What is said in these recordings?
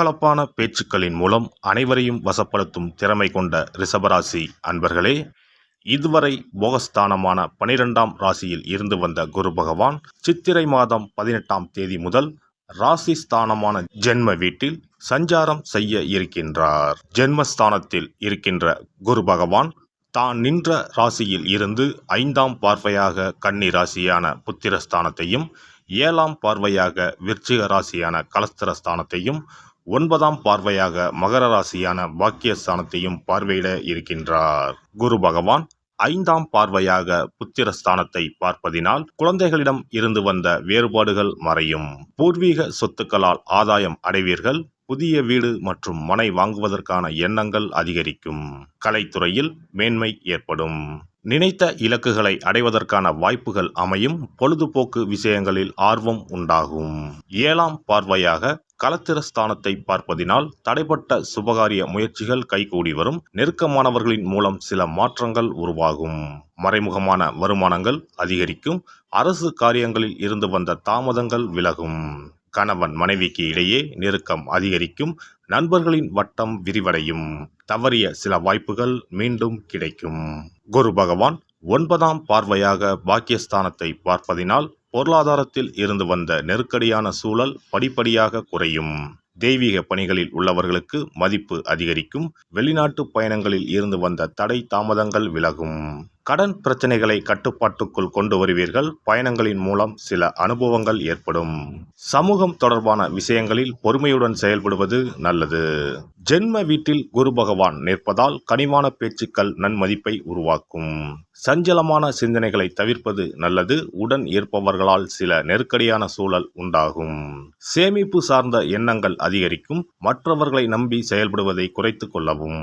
கலகலப்பான பேச்சுக்களின் மூலம் அனைவரையும் வசப்படுத்தும் திறமை கொண்ட ரிஷபராசி அன்பர்களே, இதுவரை போகஸ்தானமான 12ஆம் ராசியில் இருந்து வந்த குரு பகவான் சித்திரை மாதம் 18ஆம் தேதி முதல் ராசி ஸ்தானமான ஜென்ம வீட்டில் சஞ்சாரம் செய்ய இருக்கின்றார். ஜென்மஸ்தானத்தில் இருக்கின்ற குரு பகவான் தான் நின்ற ராசியில் இருந்து 5ஆம் பார்வையாக கன்னி ராசியான புத்திரஸ்தானத்தையும், 7ஆம் பார்வையாக விருச்சிக ராசியான கலஸ்திரஸ்தானத்தையும், 9ஆம் பார்வையாக மகர ராசியான பாக்கியஸ்தானத்தையும் பார்வையிட இருக்கின்றார். குரு பகவான் 5ஆம் பார்வையாக புத்திரஸ்தானத்தை பார்ப்பதினால் குழந்தைகளிடம் இருந்து வந்த வேறுபாடுகள் மறையும். பூர்வீக சொத்துக்களால் ஆதாயம் அடைவீர்கள். புதிய வீடு மற்றும் மனை வாங்குவதற்கான எண்ணங்கள் அதிகரிக்கும். கலைத்துறையில் மேன்மை ஏற்படும். நினைத்த இலக்குகளை அடைவதற்கான வாய்ப்புகள் அமையும். பொழுதுபோக்கு விஷயங்களில் ஆர்வம் உண்டாகும். 7ஆம் பார்வையாக கலத்திரஸ்தானத்தை பார்ப்பதினால் தடைப்பட்ட சுபகாரிய முயற்சிகள் கைகூடி வரும். நெருக்கமானவர்களின் மூலம் சில மாற்றங்கள் உருவாகும். மறைமுகமான வருமானங்கள் அதிகரிக்கும். அரசு காரியங்களில் இருந்து வந்த தாமதங்கள் விலகும். கணவன் மனைவிக்கு இடையே நெருக்கம் அதிகரிக்கும். நண்பர்களின் வட்டம் விரிவடையும். தவறிய சில வாய்ப்புகள் மீண்டும் கிடைக்கும். குரு பகவான் 9ஆம் பார்வையாக பாக்கியஸ்தானத்தை பார்ப்பதினால் பொருளாதாரத்தில் இருந்து வந்த நெருக்கடியான சூழல் படிப்படியாக குறையும். தெய்வீக பணிகளில் உள்ளவர்களுக்கு மதிப்பு அதிகரிக்கும். வெளிநாட்டு பயணங்களில் இருந்து வந்த தடை தாமதங்கள் விலகும். கடன் பிரச்சனைகளை கட்டுப்பாட்டுக்குள் கொண்டு வருவீர்கள். பயணங்களின் மூலம் சில அனுபவங்கள் ஏற்படும். சமூகம் தொடர்பான விஷயங்களில் பொறுமையுடன் செயல்படுவது நல்லது. ஜென்ம வீட்டில் குரு பகவான் நிற்பதால் கனிவான பேச்சுக்கள் நன்மதிப்பை உருவாக்கும். சஞ்சலமான சிந்தனைகளை தவிர்ப்பது நல்லது. உடன் இருப்பவர்களால் சில நெருக்கடியான சூழல் உண்டாகும். சேமிப்பு சார்ந்த எண்ணங்கள் அதிகரிக்கும். மற்றவர்களை நம்பி செயல்படுவதை குறைத்துக் கொள்ளவும்.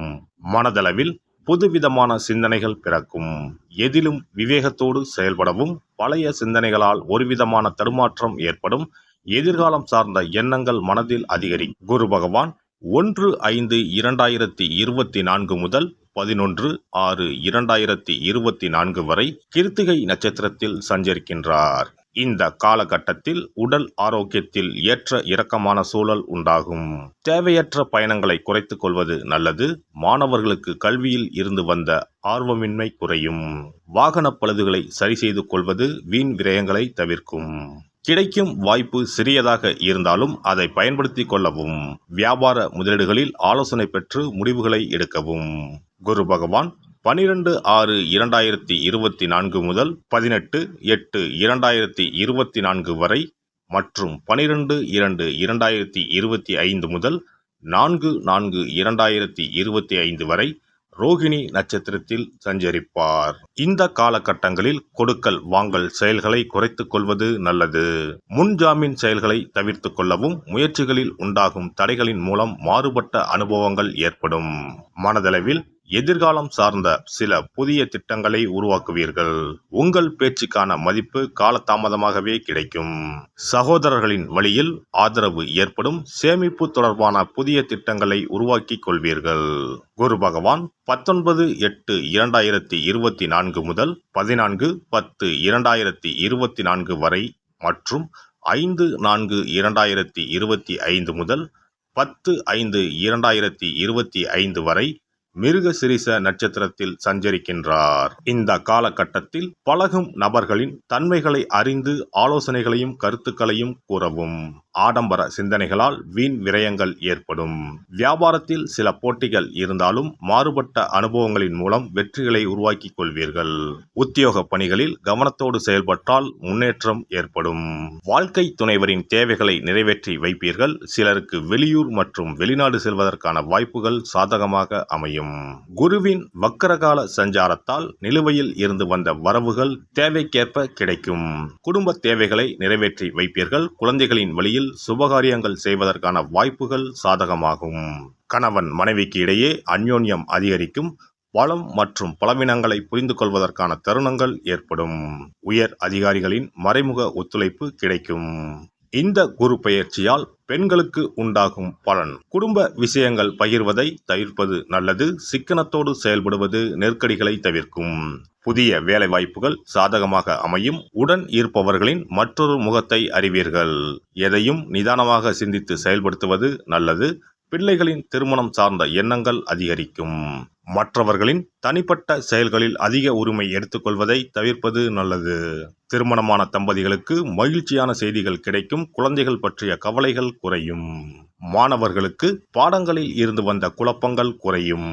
மனதளவில் புதுவிதமான சிந்தனைகள் பிறக்கும். எதிலும் விவேகத்தோடு செயல்படவும். பழைய சிந்தனைகளால் ஒருவிதமான தடுமாற்றம் ஏற்படும். எதிர்காலம் சார்ந்த எண்ணங்கள் மனதில் அதிகரிக்கும். குரு பகவான் 1/5/2024 முதல் 11/6/2024 வரை கிருத்திகை நட்சத்திரத்தில் சஞ்சரிக்கின்றார். இந்த காலகட்டத்தில் உடல் ஆரோக்கியத்தில் ஏற்ற இறக்கமான சூழல் உண்டாகும். தேவையற்ற பயணங்களை குறைத்துக் கொள்வது நல்லது. மாணவர்களுக்கு கல்வியில் இருந்து வந்த ஆர்வமின்மை குறையும். வாகன பழுதுகளை சரி செய்து கொள்வது வீண் விரயங்களை தவிர்க்கும். கிடைக்கும் வாய்ப்பு சிறியதாக இருந்தாலும் அதை பயன்படுத்தி கொள்ளவும். வியாபார முதலீடுகளில் ஆலோசனை பெற்று முடிவுகளை எடுக்கவும். குரு பகவான் 12/6/2024 முதல் 18/8/2024 வரை மற்றும் 12/2/2025 முதல் 4/4/2025 வரை ரோகிணி நட்சத்திரத்தில் சஞ்சரிப்பார். இந்த காலகட்டங்களில் கொடுக்கல் வாங்கல் செயல்களை குறைத்துக் கொள்வது நல்லது. முன்ஜாமீன் செயல்களை தவிர்த்து கொள்ளவும். முயற்சிகளில் உண்டாகும் தடைகளின் மூலம் மாறுபட்ட அனுபவங்கள் ஏற்படும். மனதளவில் எதிர்காலம் சார்ந்த சில புதிய திட்டங்களை உருவாக்குவீர்கள். உங்கள் பேச்சுக்கான மதிப்பு காலதாமதமாகவே கிடைக்கும். சகோதரர்களின் வழியில் ஆதரவு ஏற்படும். சேமிப்பு தொடர்பான புதிய திட்டங்களை உருவாக்கிக் கொள்வீர்கள். குரு பகவான் 19/8/2024 முதல் 14/10/2024 வரை மற்றும் 5/4/2025 முதல் 10/5/2025 வரை மிருகசிரிச நட்சத்திரத்தில் சஞ்சரிக்கின்றார். இந்த காலகட்டத்தில் பழகும் நபர்களின் தன்மைகளை அறிந்து ஆலோசனைகளையும் கருத்துக்களையும் கூறவும். ஆடம்பர சிந்தனைகளால் வீண் விரயங்கள் ஏற்படும். வியாபாரத்தில் சில போட்டிகள் இருந்தாலும் மாறுபட்ட அனுபவங்களின் மூலம் வெற்றிகளை உருவாக்கிக் கொள்வீர்கள். உத்தியோக பணிகளில் கவனத்தோடு செயல்பட்டால் முன்னேற்றம் ஏற்படும். வாழ்க்கை துணைவரின் தேவைகளை நிறைவேற்றி வைப்பீர்கள். சிலருக்கு வெளியூர் மற்றும் வெளிநாடு செல்வதற்கான வாய்ப்புகள் சாதகமாக அமையும். குருவின் வக்கரகால சஞ்சாரத்தால் நிலுவையில் இருந்து வந்த வரவுகள் தேவைக்கேற்ப கிடைக்கும். குடும்ப தேவைகளை நிறைவேற்றி வைப்பீர்கள். குழந்தைகளின் வழியில் சுபகாரியங்கள் செய்வதற்கான வாய்ப்புகள் சாதகமாகும். கணவன் மனைவிக்கு இடையே அந்யோன்யம் அதிகரிக்கும். பலம் மற்றும் பலவீனங்களை புரிந்து கொள்வதற்கான தருணங்கள் ஏற்படும். உயர் அதிகாரிகளின் மறைமுக ஒத்துழைப்பு கிடைக்கும். இந்த குரு பெயர்ச்சியால் பெண்களுக்கு உண்டாகும் பலன். குடும்ப விஷயங்கள் பகிர்வதை தவிர்ப்பது நல்லது. சிக்கனத்தோடு செயல்படுவது நெருக்கடிகளை தவிர்க்கும். புதிய வேலை வாய்ப்புகள் சாதகமாக அமையும். உடன் இருப்பவர்களின் மற்றொரு முகத்தை அறிவீர்கள். எதையும் நிதானமாக சிந்தித்து செயல்படுத்துவது நல்லது. பிள்ளைகளின் திருமணம் சார்ந்த எண்ணங்கள் அதிகரிக்கும். மற்றவர்களின் தனிப்பட்ட செயல்களில் அதிக உரிமை எடுத்துக்கொள்வதை தவிர்ப்பது நல்லது. திருமணமான தம்பதிகளுக்கு மகிழ்ச்சியான செய்திகள் கிடைக்கும். குழந்தைகள் பற்றிய கவலைகள் குறையும். மாணவர்களுக்கு பாடங்களில் இருந்து வந்த குழப்பங்கள் குறையும்.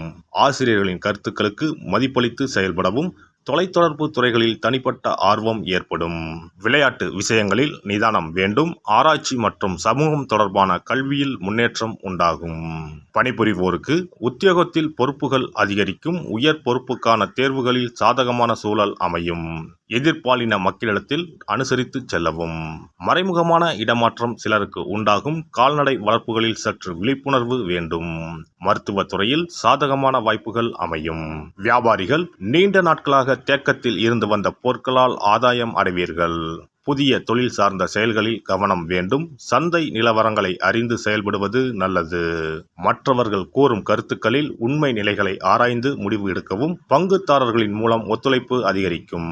ஆசிரியர்களின் கருத்துக்களுக்கு மதிப்பளித்து செயல்படவும் தொலைத்தொடர்பு துறைகளில் தனிப்பட்ட ஆர்வம் ஏற்படும். விளையாட்டு விஷயங்களில் நிதானம் வேண்டும். ஆராய்ச்சி மற்றும் சமூகம் தொடர்பான கல்வியில் முன்னேற்றம் உண்டாகும். பணிபுரிவோருக்கு உத்தியோகத்தில் பொறுப்புகள் அதிகரிக்கும். உயர் பொறுப்புக்கான தேர்வுகளில் சாதகமான சூழல் அமையும். எதிர்பாலின மக்களிடத்தில் அனுசரித்து செல்லவும். மறைமுகமான இடமாற்றம் சிலருக்கு உண்டாகும். கால்நடை வளர்ப்புகளில் சற்று விழிப்புணர்வு வேண்டும். மருத்துவ துறையில் சாதகமான வாய்ப்புகள் அமையும். வியாபாரிகள் நீண்ட நாட்களாக தேக்கத்தில் இருந்து வந்த பொருட்களால் ஆதாயம் அடைவீர்கள். புதிய தொழில் சார்ந்த செயல்களில் கவனம் வேண்டும். சந்தை நிலவரங்களை அறிந்து செயல்படுவது நல்லது. மற்றவர்கள் கூறும் கருத்துக்களில் உண்மை நிலைகளை ஆராய்ந்து முடிவு எடுக்கவும். பங்குதாரர்களின் மூலம் ஒத்துழைப்பு அதிகரிக்கும்.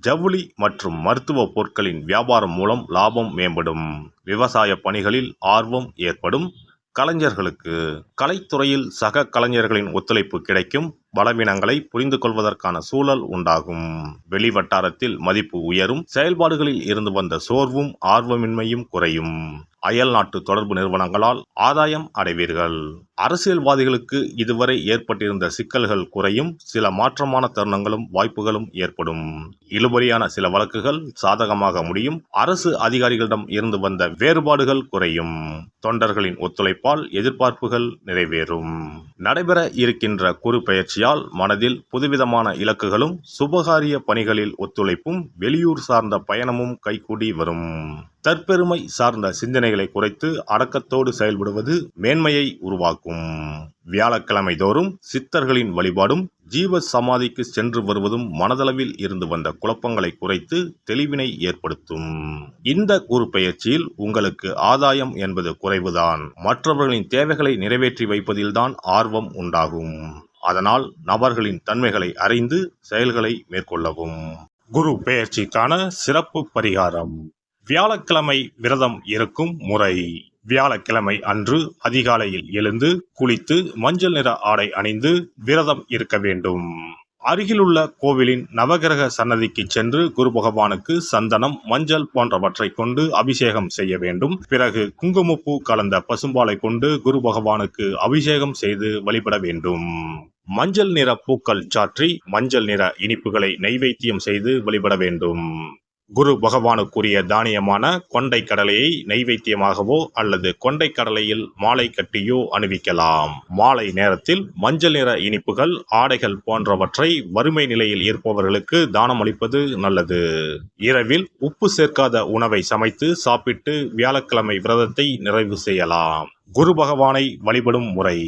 ஜவுளி மற்றும் மருத்துவ பொருட்களின் வியாபாரம் மூலம் லாபம் மேம்படும். விவசாய பணிகளில் ஆர்வம் ஏற்படும். கலைஞர்களுக்கு கலைத்துறையில் சக கலைஞர்களின் ஒத்துழைப்பு கிடைக்கும். பலவீனங்களை புரிந்து கொள்வதற்கான சூழல் உண்டாகும். வெளிவட்டாரத்தில் மதிப்பு உயரும். செயல்பாடுகளில் இருந்து வந்த சோர்வும் ஆர்வமின்மையும் குறையும். அயல் நாட்டு தொடர்பு நிறுவனங்களால் ஆதாயம் அடைவீர்கள். அரசியல்வாதிகளுக்கு இதுவரை ஏற்பட்டிருந்த சிக்கல்கள் குறையும். சில மாற்றமான தருணங்களும் வாய்ப்புகளும் ஏற்படும். இழுபறியான சில வழக்குகள் சாதகமாக முடியும். அரசு அதிகாரிகளிடம் இருந்து வந்த வேறுபாடுகள் குறையும். தொண்டர்களின் ஒத்துழைப்பால் எதிர்பார்ப்புகள் நிறைவேறும். நடைபெற இருக்கின்ற குரு பெயர்ச்சியால் மனதில் புதுவிதமான இலக்குகளும் சுபகாரிய பணிகளில் ஒத்துழைப்பும் வெளியூர் சார்ந்த பயணமும் கைகூடி வரும். தற்பெருமை சார்ந்த சிந்தனைகளை குறைத்து அடக்கத்தோடு செயல்படுவது மேன்மையை உருவாக்கும். வியாழக்கிழமை தோறும் சித்தர்களின் வழிபாடும் ஜீவ சமாதிக்கு சென்று வருவதும் மனதளவில் இருந்து வந்த குழப்பங்களை குறைத்து தெளிவினை ஏற்படுத்தும். இந்த குரு பெயர்ச்சியில் உங்களுக்கு ஆதாயம் என்பது குறைவுதான். மற்றவர்களின் தேவைகளை நிறைவேற்றி வைப்பதில்தான் ஆர்வம் உண்டாகும். அதனால் நபர்களின் தன்மைகளை அறிந்து செயல்களை மேற்கொள்ளவும். குரு பெயர்ச்சிக்கான சிறப்பு பரிகாரம். வியாழக்கிழமை விரதம் இருக்கும் முறை. வியாழக்கிழமை அன்று அதிகாலையில் எழுந்து குளித்து மஞ்சள் நிற ஆடை அணிந்து விரதம் இருக்க வேண்டும். அருகிலுள்ள கோவிலின் நவகிரக சன்னதிக்கு சென்று குரு பகவானுக்கு சந்தனம், மஞ்சள் போன்றவற்றை கொண்டு அபிஷேகம் செய்ய வேண்டும். பிறகு குங்குமப்பூ கலந்த பசும்பாலை கொண்டு குரு பகவானுக்கு அபிஷேகம் செய்து வழிபட வேண்டும். மஞ்சள் நிற பூக்கள் சாற்றி மஞ்சள் நிற இனிப்புகளை நைவேத்தியம் செய்து வழிபட வேண்டும். குரு பகவானுக்குரிய தானியமான கொண்டை கடலையை நைவேத்தியமாகவோ அல்லது கொண்டை கடலையில் மாலை கட்டியோ அணிவிக்கலாம். மாலை நேரத்தில் மஞ்சள் நிற இனிப்புகள், ஆடைகள் போன்றவற்றை வறுமை நிலையில் இருப்பவர்களுக்கு தானம் அளிப்பது நல்லது. இரவில் உப்பு சேர்க்காத உணவை சமைத்து சாப்பிட்டு வியாழக்கிழமை விரதத்தை நிறைவு செய்யலாம். குரு பகவானை வழிபடும் முறை.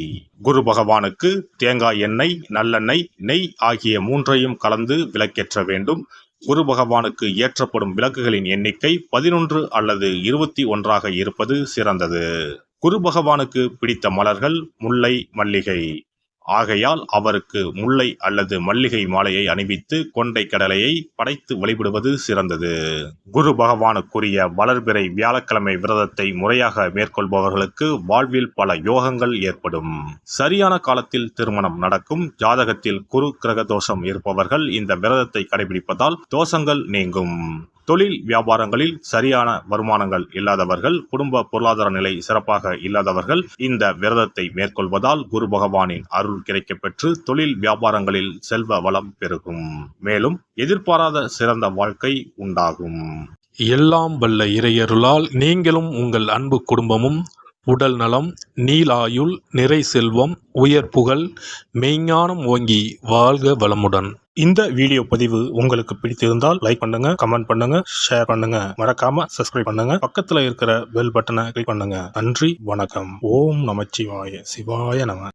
குரு பகவானுக்கு தேங்காய் எண்ணெய், நல்லெண்ணெய், நெய் ஆகிய மூன்றையும் கலந்து விளக்கேற்ற வேண்டும். குரு பகவானுக்கு ஏற்றப்படும் விளக்குகளின் எண்ணிக்கை 11 அல்லது 21 இருப்பது சிறந்தது. குரு பகவானுக்கு பிடித்த மலர்கள் முல்லை, மல்லிகை. ஆகையால் அவருக்கு முல்லை அல்லது மல்லிகை மாலையை அணிவித்து கொண்டை கடலையை படைத்து வழிபடுவது சிறந்தது. குரு பகவானுக்குரிய வளர்பிறை வியாழக்கிழமை விரதத்தை முறையாக மேற்கொள்பவர்களுக்கு வாழ்வில் பல யோகங்கள் ஏற்படும். சரியான காலத்தில் திருமணம் நடக்கும். ஜாதகத்தில் குரு கிரக தோஷம் இருப்பவர்கள் இந்த விரதத்தை கடைபிடிப்பதால் தோஷங்கள் நீங்கும். தொழில் வியாபாரங்களில் சரியான வருமானங்கள் இல்லாதவர்கள், குடும்ப பொருளாதார நிலை சிறப்பாக இல்லாதவர்கள் இந்த விரதத்தை மேற்கொள்வதால் குரு பகவானின் அருள் கிடைக்கப்பெற்று தொழில் வியாபாரங்களில் செல்வ வளம் பெருகும். மேலும் எதிர்பாராத சிறந்த வாழ்க்கை உண்டாகும். எல்லாம் வல்ல இறையருளால் நீங்களும் உங்கள் அன்பு குடும்பமும் உடல் நலம், நீலாயுள், நிறை செல்வம், உயர் புகழ், மெய்ஞானம் ஓங்கி வாழ்க வளமுடன். இந்த வீடியோ பதிவு உங்களுக்கு பிடித்திருந்தால் லைக் பண்ணுங்க, கமெண்ட் பண்ணுங்க, ஷேர் பண்ணுங்க, மறக்காம சப்ஸ்கிரைப் பண்ணுங்க, பக்கத்துல இருக்கிற பெல் பட்டனை கிளிக் பண்ணுங்க. நன்றி, வணக்கம். ஓம் நமச்சிவாய. சிவாய நம.